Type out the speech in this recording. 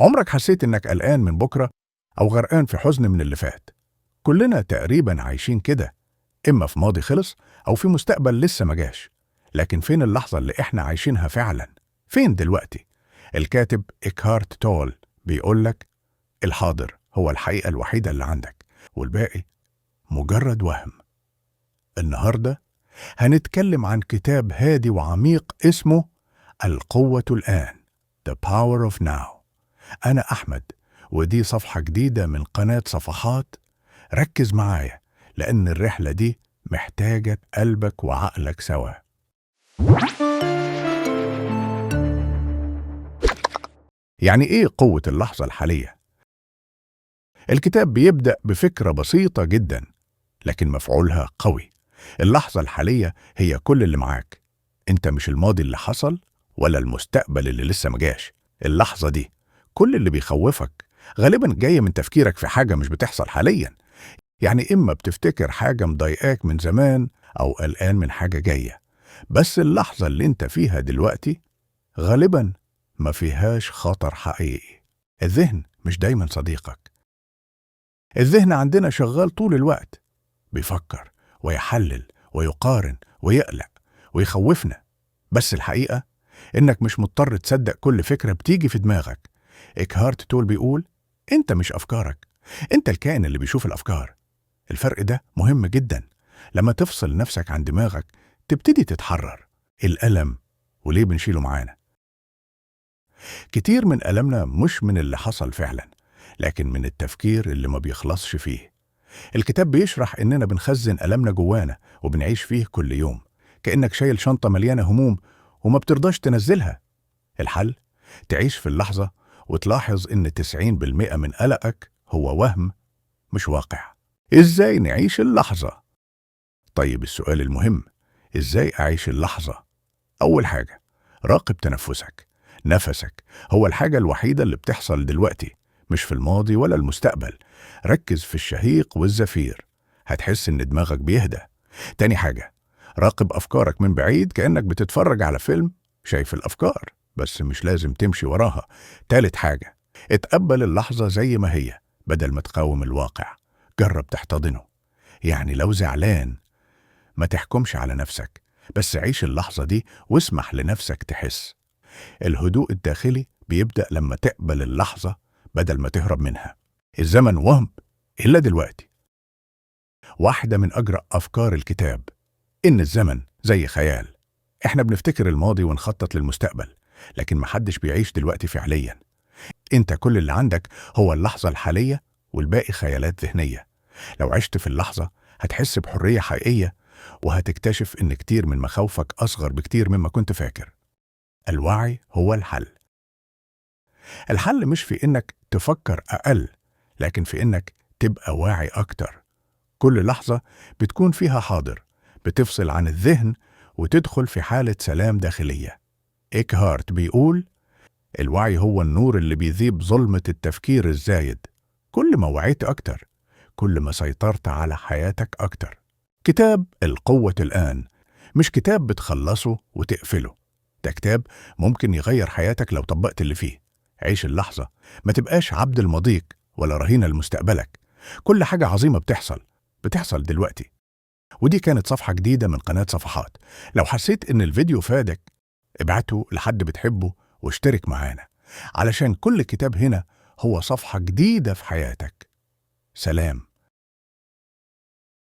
عمرك حسيت إنك قلقان من بكرة أو غرقان في حزن من اللي فات؟ كلنا تقريبا عايشين كده، إما في ماضي خلص أو في مستقبل لسه ما جاش. لكن فين اللحظة اللي إحنا عايشينها فعلا؟ فين دلوقتي؟ الكاتب إيكهارت تول بيقولك الحاضر هو الحقيقة الوحيدة اللي عندك، والباقي مجرد وهم. النهاردة هنتكلم عن كتاب هادي وعميق اسمه القوة الآن، The Power of Now. أنا أحمد، ودي صفحة جديدة من قناة صفحات. ركز معايا لأن الرحلة دي محتاجة قلبك وعقلك سوا. يعني إيه قوة اللحظة الحالية؟ الكتاب بيبدأ بفكرة بسيطة جدا لكن مفعولها قوي. اللحظة الحالية هي كل اللي معاك. انت مش الماضي اللي حصل ولا المستقبل اللي لسه مجاش. اللحظة دي كل اللي بيخوفك غالبا جاي من تفكيرك في حاجة مش بتحصل حاليا. يعني إما بتفتكر حاجة مضايقاك من زمان أو قلقان من حاجة جاية. بس اللحظة اللي انت فيها دلوقتي غالبا ما فيهاش خطر حقيقي. الذهن مش دايما صديقك. الذهن عندنا شغال طول الوقت، بيفكر ويحلل ويقارن ويقلق ويخوفنا. بس الحقيقة إنك مش مضطر تصدق كل فكرة بتيجي في دماغك. إيكهارت تول بيقول أنت مش أفكارك، أنت الكائن اللي بيشوف الأفكار. الفرق ده مهم جدا. لما تفصل نفسك عن دماغك تبتدي تتحرر. الألم وليه بنشيله معانا؟ كتير من ألمنا مش من اللي حصل فعلا، لكن من التفكير اللي ما بيخلصش فيه. الكتاب بيشرح إننا بنخزن ألمنا جوانا وبنعيش فيه كل يوم، كأنك شايل شنطة مليانة هموم وما بترضاش تنزلها. الحل تعيش في اللحظة وتلاحظ إن 90% من قلقك هو وهم مش واقع. إزاي نعيش اللحظة؟ طيب السؤال المهم، إزاي أعيش اللحظة؟ أول حاجة، راقب تنفسك. نفسك هو الحاجة الوحيدة اللي بتحصل دلوقتي، مش في الماضي ولا المستقبل. ركز في الشهيق والزفير، هتحس إن دماغك بيهدى. تاني حاجة، راقب أفكارك من بعيد كأنك بتتفرج على فيلم. شايف الأفكار بس مش لازم تمشي وراها. تالت حاجة، اتقبل اللحظة زي ما هي بدل ما تقاوم الواقع. جرب تحتضنه. يعني لو زعلان ما تحكمش على نفسك، بس عيش اللحظة دي واسمح لنفسك تحس. الهدوء الداخلي بيبدأ لما تقبل اللحظة بدل ما تهرب منها. الزمن وهم إلا دلوقتي. واحدة من أجرأ أفكار الكتاب إن الزمن زي خيال. إحنا بنفتكر الماضي ونخطط للمستقبل، لكن محدش بيعيش دلوقتي فعليا. أنت كل اللي عندك هو اللحظة الحالية والباقي خيالات ذهنية. لو عشت في اللحظة هتحس بحرية حقيقية، وهتكتشف إن كتير من مخاوفك أصغر بكتير مما كنت فاكر. الوعي هو الحل. الحل مش في إنك تفكر أقل، لكن في إنك تبقى واعي أكتر. كل لحظة بتكون فيها حاضر، بتفصل عن الذهن وتدخل في حالة سلام داخلية. إيكهارت بيقول الوعي هو النور اللي بيذيب ظلمة التفكير الزايد. كل ما وعيت أكتر كل ما سيطرت على حياتك أكتر. كتاب القوة الآن مش كتاب بتخلصه وتقفله، ده كتاب ممكن يغير حياتك لو طبقت اللي فيه. عيش اللحظة، ما تبقاش عبد الماضيك ولا رهينة لمستقبلك. كل حاجة عظيمة بتحصل دلوقتي. ودي كانت صفحة جديدة من قناة صفحات. لو حسيت إن الفيديو فادك ابعته لحد بتحبه واشترك معانا، علشان كل كتاب هنا هو صفحة جديدة في حياتك. سلام.